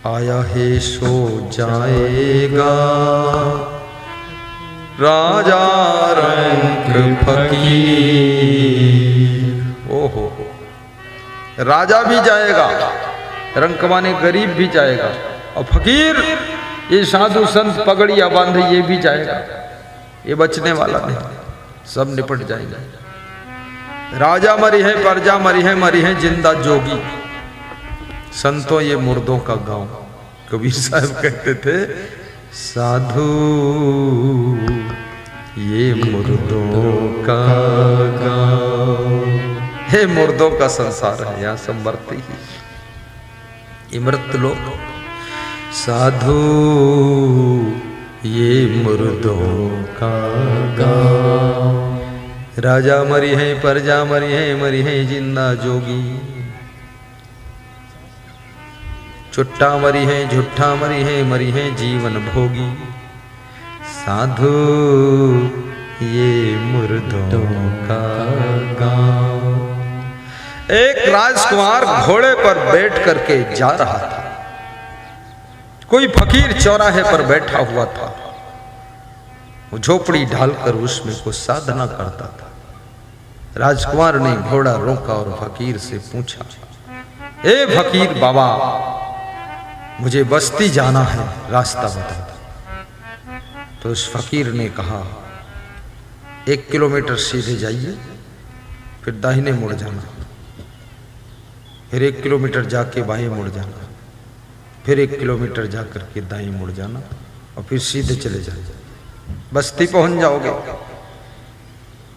आया है सो जाएगा राजा रंक फकीर। ओहो, राजा भी जाएगा, रंक माने गरीब भी जाएगा, और फकीर ये साधु संत पगड़िया बांधे ये भी जाएगा। ये बचने वाला नहीं, सब निपट जाएंगे। राजा मरी है, प्रजा मरी है जिंदा जोगी। संतों ये मुर्दों का गांव। कबीर साहब कहते थे साधु ये मुर्दों का गांव। हे मुर्दों का संसार है, यहाँ सब मरते ही, ये मृत लोग। साधु ये मुर्दों का गांव। राजा मरी है, प्रजा मरी है जिंदा जोगी। चुट्टा मरी है, झुट्ठा मरी है जीवन भोगी। साधु ये मुर्दों का गांव। एक राजकुमार घोड़े पर बैठ करके जा रहा था। कोई फकीर चौराहे पर बैठा हुआ था। वो झोपड़ी ढालकर उसमें कुछ साधना करता था। राजकुमार ने घोड़ा रोका और फकीर से पूछा, ए फकीर बाबा, मुझे बस्ती जाना है, रास्ता बता दो। तो उस फकीर ने कहा, 1 किलोमीटर सीधे जाइए, फिर दाहिने मुड़ जाना, फिर 1 किलोमीटर जाके बाएं मुड़ जाना, फिर 1 किलोमीटर जाकर के दाएं मुड़ जाना, और फिर सीधे चले जाइए, बस्ती पहुंच जाओगे।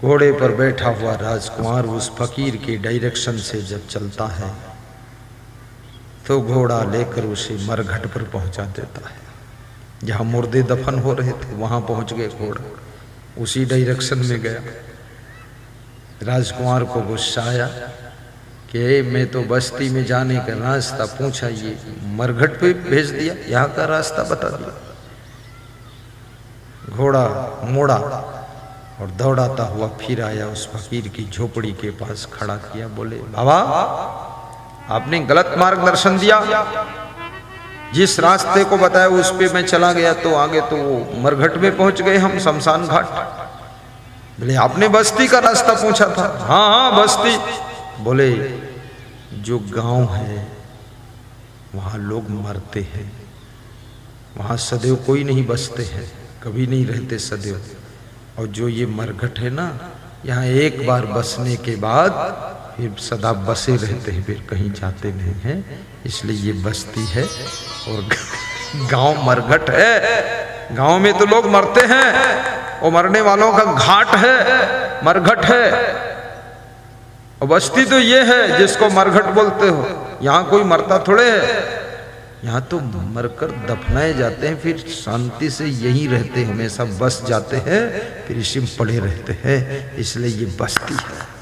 घोड़े पर बैठा हुआ राजकुमार उस फकीर के डायरेक्शन से जब चलता है तो घोड़ा लेकर उसे मरघट पर पहुंचा देता है। जहां मुर्दे दफन हो रहे थे वहां पहुंच गए घोड़ा, उसी डायरेक्शन में गया। राजकुमार को गुस्सा आया कि मैं तो बस्ती में जाने का रास्ता पूछा, ये मरघट पे भेज दिया, यहाँ का रास्ता बता दिया। घोड़ा मोड़ा और दौड़ाता हुआ फिर आया, उस फकीर की झोपड़ी के पास खड़ा किया। बोले, बाबा आपने गलत मार्गदर्शन दिया, जिस रास्ते को बताया उस पे मैं चला गया तो आगे तो वो मरघट में पहुंच गए हम, शमशान घाट। बोले आपने बस्ती का रास्ता पूछा था। हाँ हाँ बस्ती। बोले जो गांव है वहां लोग मरते हैं, वहां सदैव कोई नहीं बसते हैं, कभी नहीं रहते सदैव। और जो ये मरघट है ना, यहाँ एक बार बसने के बाद फिर सदा बसे रहते हैं, फिर कहीं जाते नहीं हैं, इसलिए ये बस्ती है। और गांव मरघट है, गांव में तो लोग मरते हैं, और मरने वालों का घाट है, मरघट है। और बस्ती तो ये है जिसको मरघट बोलते हो। यहाँ कोई मरता थोड़े है, यहाँ तो मरकर दफनाए जाते हैं, फिर शांति से यहीं रहते, हमेशा बस जाते हैं, फिर इसी में पड़े रहते हैं, इसलिए ये बस्ती है।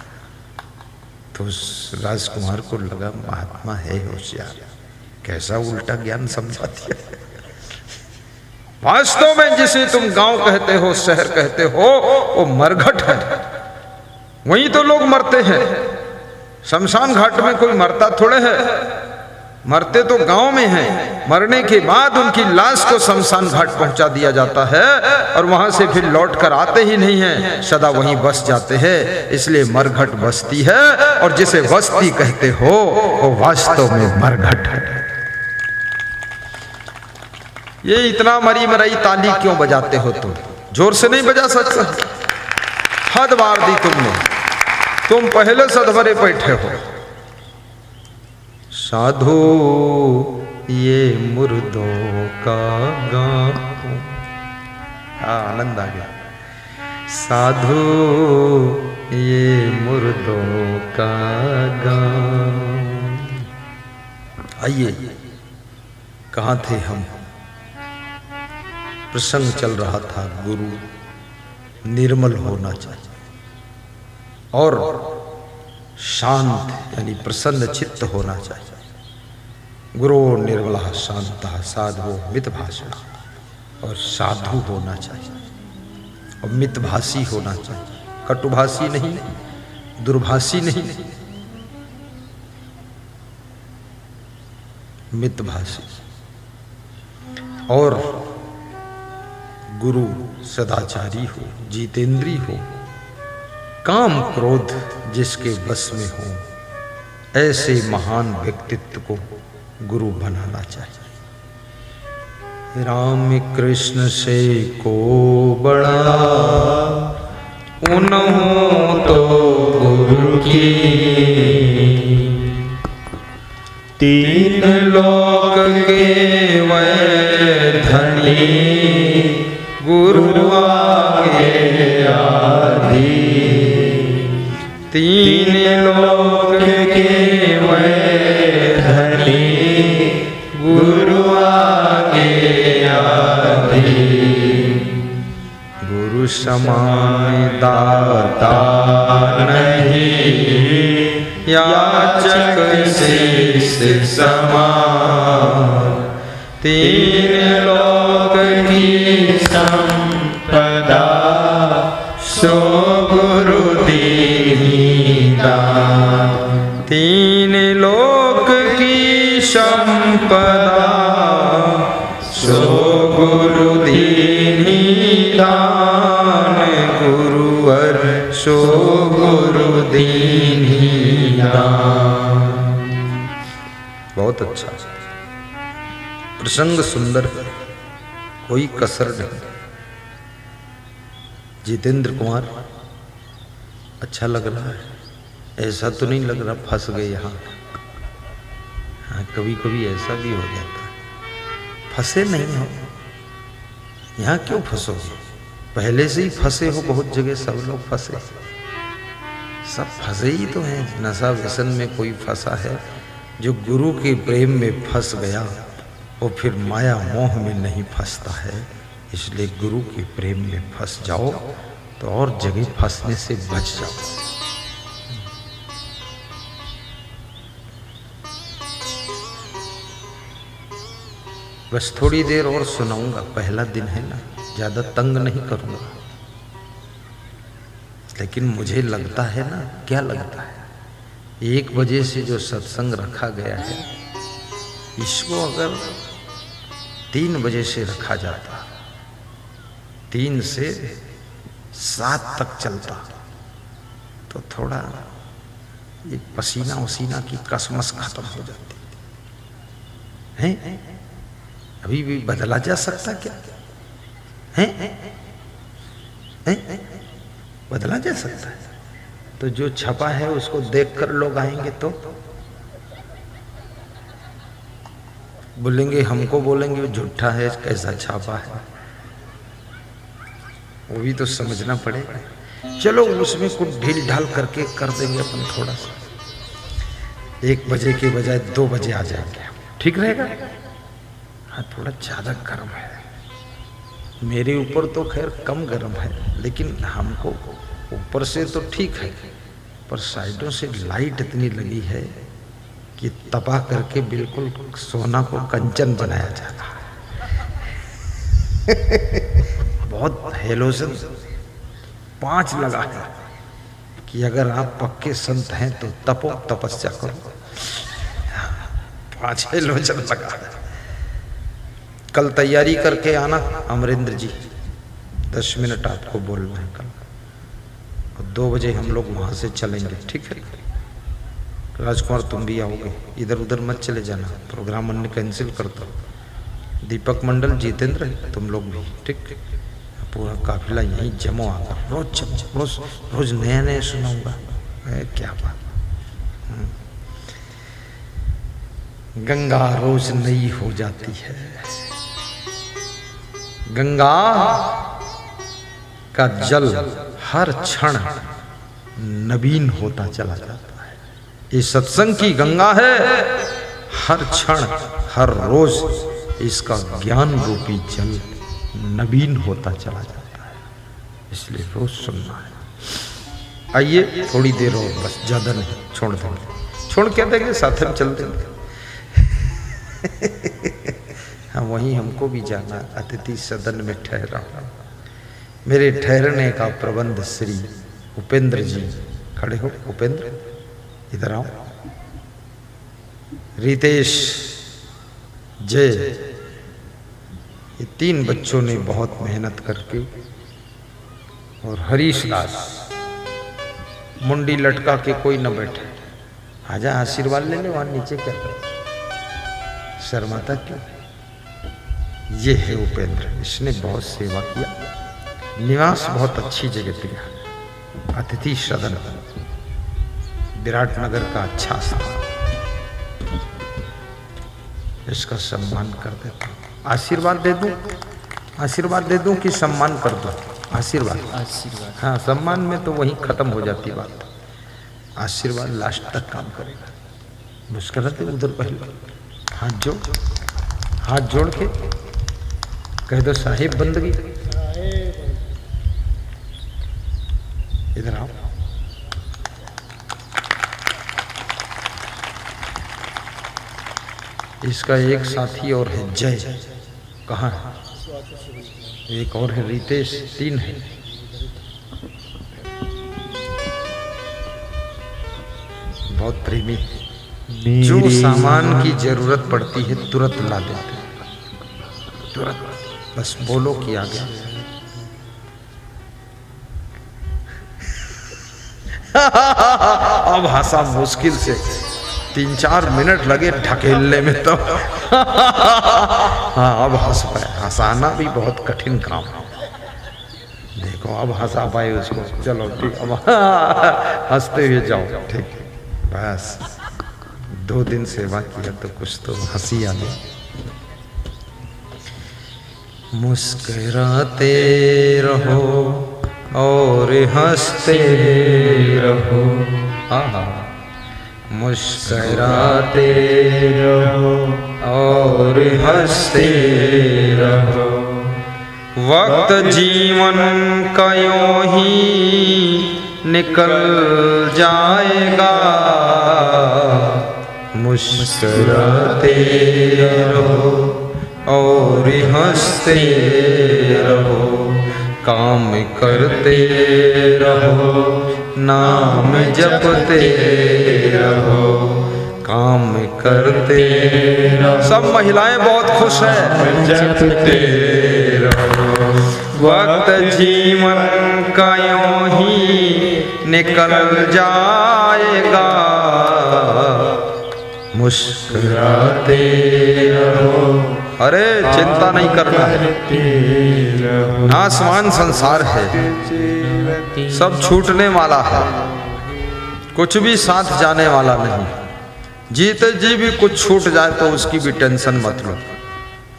तो उस राजकुमार को लगा महात्मा है होशियार, कैसा उल्टा ज्ञान समझा दिया। वास्तव में जिसे तुम गांव कहते हो, शहर कहते हो, वो मरघट है, वहीं तो लोग मरते हैं। शमशान घाट में कोई मरता थोड़े है, मरते तो गांव में हैं। मरने के बाद उनकी लाश को शमशान घाट पहुंचा दिया जाता है, और वहां से फिर लौट कर आते ही नहीं हैं, सदा वहीं बस जाते हैं, इसलिए मरघट बस्ती है। और जिसे बस्ती कहते हो वो वास्तव में मरघट है। ये इतना मरी मराई ताली क्यों बजाते हो तुम? जोर से नहीं बजा सकते, हद मार दी तुमने, तुम पहले सदभरे बैठे हो। साधु ये मुर्दों का गांव। आनंद आ गया। साधु ये मुर्दों का गांव। आइए, कहाँ थे हम? प्रसंग चल रहा था, गुरु निर्मल होना चाहिए और शांत यानी प्रसन्न चित्त होना चाहिए। गुरु निर्मला शांता साधु मितभाषण, और साधु होना चाहिए और मितभाषी होना चाहिए, कटुभाषी नहीं, दुर्भाषी नहीं, मितभाषी। और गुरु सदाचारी हो, जितेंद्री हो, काम क्रोध जिसके बस में हो, ऐसे महान व्यक्तित्व को गुरु बनाना चाहिए। राम कृष्ण से को बड़ा उन्हों तो गुरु की, तीन लोक के वै धनी, गुरु आगे आधी। तीन लोक के वै धनी, गुरु आगे आधी। गुरु समान दाता नहीं, याचक शेष समान। तीन लोक की संपदा, सो गुरु दीनी दान। तीन लोक की संपदा, सो गुरु दीनी दान। गुरुवर सो गुरु दीनी दान। बहुत अच्छा प्रसंग, सुंदर, कोई कसर नहीं। जितेंद्र कुमार अच्छा लग रहा है, ऐसा तो नहीं लग रहा फंस गए यहाँ। हाँ, कभी कभी ऐसा भी हो जाता है, फंसे नहीं हो। यहाँ क्यों फंसोगे? पहले से ही फंसे हो बहुत जगह, सब लोग फंसे, सब फंसे ही तो हैं। नशा व्यसन में कोई फंसा है, जो गुरु के प्रेम में फंस गया वो फिर माया मोह में नहीं फंसता है। इसलिए गुरु के प्रेम में फंस जाओ तो और जगह फंसने से बच जाओ। बस थोड़ी देर और सुनाऊंगा, पहला दिन है ना, ज्यादा तंग नहीं करूंगा। लेकिन मुझे लगता है ना, क्या लगता है, 1 बजे से जो सत्संग रखा गया है, इसको अगर 3 बजे से रखा जाता, 3 से 7 तक चलता, तो थोड़ा ये पसीना वसीना की कसमस खत्म हो जाती है। अभी भी बदला जा सकता क्या है? बदला जा सकता है। तो जो छपा है उसको देखकर लोग आएंगे तो बोलेंगे, हमको बोलेंगे वो झूठा है, कैसा छापा है, वो भी तो समझना पड़ेगा। चलो उसमें कुछ ढील ढाल करके कर देंगे अपन, थोड़ा सा 1 बजे के बजाय 2 बजे आ जाएंगे, ठीक रहेगा। हाँ, थोड़ा ज़्यादा गर्म है, मेरे ऊपर तो खैर कम गर्म है, लेकिन हमको ऊपर से तो ठीक है, पर साइडों से लाइट इतनी लगी है कि तपा करके बिल्कुल सोना को कंचन बनाया जा रहा है। बहुत हेलोजन 5 लगा है कि अगर आप पक्के संत हैं तो तपो, तपस्या करो। 5 हेलोजन लगा है। कल तैयारी करके आना अमरेंद्र जी, 10 मिनट आपको बोलना है कल, और 2 बजे हम लोग वहाँ से चलेंगे, ठीक है। राजकुमार तुम भी आओगे, इधर उधर मत चले जाना, प्रोग्राम हमने कैंसिल कर दो। दीपक मंडल, जितेंद्र, तुम लोग भी, ठीक। पूरा काफिला यहीं जमो आकर, रोज नया नया सुनाऊंगा, क्या बात। गंगा रोज नई हो जाती है, गंगा का जल हर क्षण नवीन होता चला जाता है। ये सत्संग की गंगा है, हर क्षण हर रोज इसका ज्ञान रूपी जल नवीन होता चला जाता है, इसलिए रोज सुनना है। आइए थोड़ी देर और, बस ज्यादा नहीं, छोड़ देंगे। छोड़ क्या देंगे, साथ में चल देंगे। हाँ, वहीं हमको भी जाना, अतिथि सदन में ठहरा। मेरे ठहरने का प्रबंध श्री उपेंद्र जी, खड़े हो उपेंद्र, इधर आओ। रितेश, जय, ये 3 बच्चों ने बहुत मेहनत करके, और हरीश दास मुंडी लटका के कोई न बैठे, आजा आशीर्वाद ले ले, वहां नीचे क्या कर, शर्माता क्यों? ये है उपेंद्र, इसने बहुत सेवा किया, निवास बहुत अच्छी जगह पे गया, अतिथि सदन विराटनगर का अच्छा स्थान, इसका सम्मान कर देता हूं। आशीर्वाद दे दूं कि सम्मान कर दूं? आशीर्वाद। हाँ, सम्मान में तो वहीं खत्म हो जाती बात, आशीर्वाद लास्ट तक काम करेगा। मुस्कुराते उधर पहले हाथ जोड़ के कह दो साहिब बंदगी। इधर आओ। इसका एक साथी और है जय, कहाँ है? एक और है रितेश, 3 है। बहुत प्रेमी, जो सामान की जरूरत पड़ती है तुरंत ला देते, तुरंत, बस बोलो कि आ गया। अब हंसा मुश्किल से, 3-4 मिनट लगे ढकेलने में तो हाँ, अब हंस पाए। हंसाना भी बहुत कठिन काम है। देखो अब हंसा पाए उसको, चलो ठीक, अब हंसते हुए जाओ, ठीक, बस 2 दिन सेवा किया तो कुछ तो हंसी आ गई। मुस्कुराते रहो और हंसते रहो, हाँ, मुस्कुराते रहो और हंसते रहो, वक्त जीवन का यूं ही निकल जाएगा, मुस्कुराते रहो और हंसते रहो, काम करते रहो, नाम जपते रहो, काम करते रहो। सब महिलाएं बहुत खुश हैं। जपते रहो, वक्त जीवन का यूं ही निकल जाएगा, मुस्कुराते रहो। अरे चिंता नहीं करना है, आसमान संसार है, सब छूटने वाला है, कुछ भी साथ जाने वाला नहीं। जीते जी भी कुछ छूट जाए तो उसकी भी टेंशन मत लो,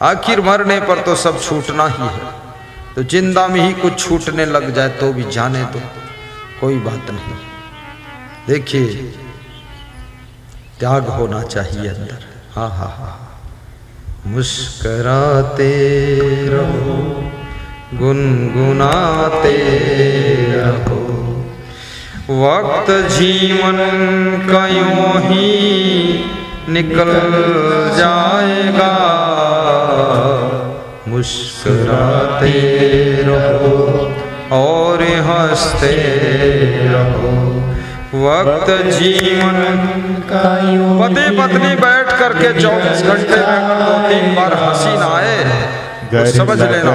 आखिर मरने पर तो सब छूटना ही है। तो जिंदा में ही कुछ छूटने लग जाए तो भी जाने दो, कोई बात नहीं। देखिए त्याग होना चाहिए अंदर। हाँ हाँ हाँ, मुस्कुराते रहो, गुनगुनाते रहो, वक्त जीवन का यूं ही निकल जाएगा, मुस्कुराते रहो और हंसते रहो, वक्त जीवन का यूं। पति पत्नी बैठ करके 24 घंटे में 2-3 बार हंसी ना आए तो समझ लेना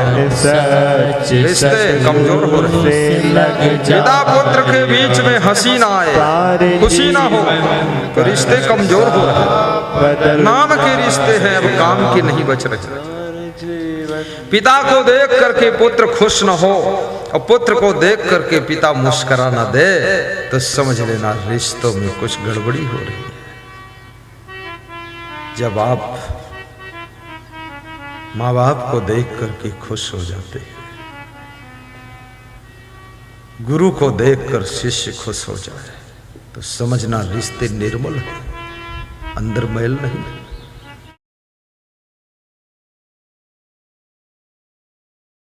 रिश्ते कमजोर हो रहे। पिता पुत्र के बीच में हंसी ना आए, खुशी ना हो तो रिश्ते कमजोर हो रहे। नाम के रिश्ते हैं, अब काम के नहीं बच रहे। पिता को देख करके पुत्र खुश न हो और पुत्र को देख करके पिता मुस्कुरा न दे तो समझ लेना रिश्तों में कुछ गड़बड़ी हो रही है। जब आप माँ बाप को देख करके खुश हो जाते हैं, गुरु को देखकर शिष्य खुश हो जाए तो समझना रिश्ते निर्मल है, अंदर मैल नहीं।